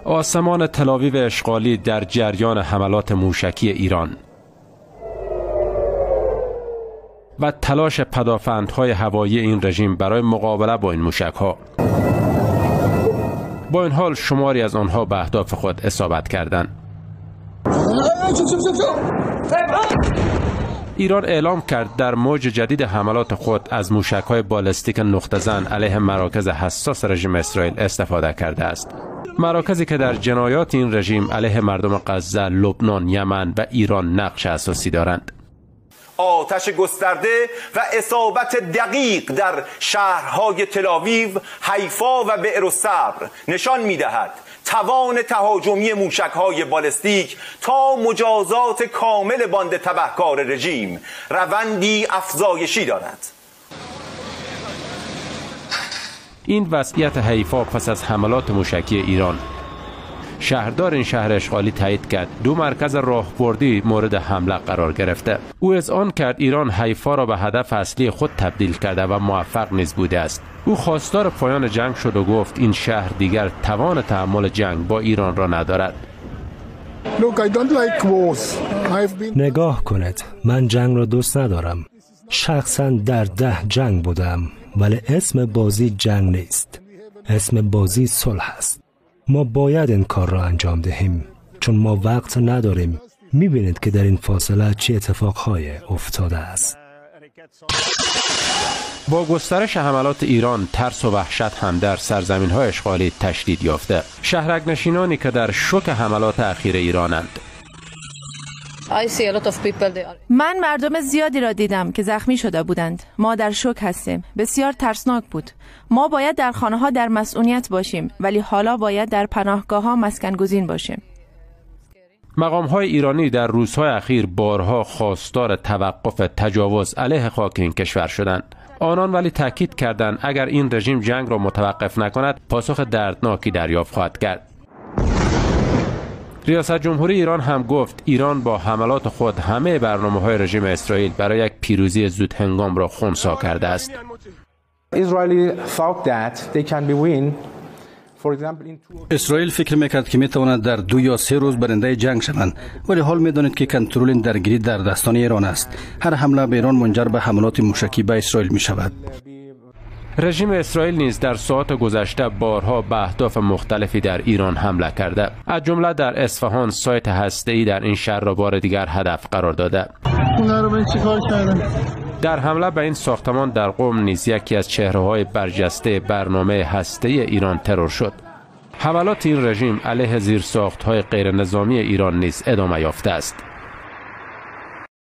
آسمان تل‌آویو اشغالی در جریان حملات موشکی ایران و تلاش پدافندهای هوایی این رژیم برای مقابله با این موشک‌ها. با این حال شماری از آنها به اهداف خود اصابت کردند. ایران اعلام کرد در موج جدید حملات خود از موشک‌های بالستیک نقطه‌زن علیه مراکز حساس رژیم اسرائیل استفاده کرده است. مراکزی که در جنایات این رژیم علیه مردم غزه، لبنان، یمن و ایران نقش اساسی دارند. آتش گسترده و اصابت دقیق در شهرهای تل‌آویو، حیفا و بئرالصبر نشان می‌دهد توان تهاجمی موشک‌های بالستیک تا مجازات کامل باند تبهکار رژیم روندی افزایشی دارد. این وضعیت حیفا پس از حملات موشکی ایران. شهردار این شهر اشغالی تایید کرد 2 مرکز راهبردی مورد حمله قرار گرفته. او اذعان کرد ایران حیفا را به هدف اصلی خود تبدیل کرده و موفق نیز بوده است. او خواستار پایان جنگ شد و گفت این شهر دیگر توان تحمل جنگ با ایران را ندارد. نگاه کنید، من جنگ را دوست ندارم. شخصا در 10 جنگ بودم، ولی اسم بازی جنگ نیست. اسم بازی صلح است. ما باید این کار را انجام دهیم چون ما وقت نداریم. میبینید که در این فاصله چه اتفاقهای افتاده است. با گسترش حملات ایران، ترس و وحشت هم در سرزمین‌های اشغالی تشدید یافته. شهرک‌نشینانی که در شوک حملات اخیر ایرانند. من مردم زیادی را دیدم که زخمی شده بودند. ما در شوک هستیم. بسیار ترسناک بود. ما باید در خانه‌ها در مسئولیت باشیم، ولی حالا باید در پناهگاه‌ها مسکن گزین باشیم. مقام‌های ایرانی در روزهای اخیر بارها خواستار توقف تجاوز علیه خاک این کشور شدند. آنان ولی تاکید کردند اگر این رژیم جنگ را متوقف نکند، پاسخ دردناکی دریافت خواهد کرد. ریاست جمهوری ایران هم گفت ایران با حملات خود همه برنامه‌های رژیم اسرائیل برای یک پیروزی زود هنگام را خنثی کرده است. اسرائیل فکر میکرد که میتواند در 2 یا 3 روز برنده جنگ شوند، ولی حال میدانید که کنترل این درگیری در دستان ایران است. هر حمله به ایران منجر به حملات موشکی به اسرائیل می شود. رژیم اسرائیل نیز در ساعات گذشته بارها به اهداف مختلفی در ایران حمله کرده. از جمله در اصفهان سایت هسته‌ای در این شهر را بار دیگر هدف قرار داده. در حمله به این ساختمان در قم نیز یکی از چهره‌های برجسته برنامه هسته‌ای ایران ترور شد. حملات این رژیم علیه زیرساخت‌های غیرنظامی ایران نیز ادامه یافته است.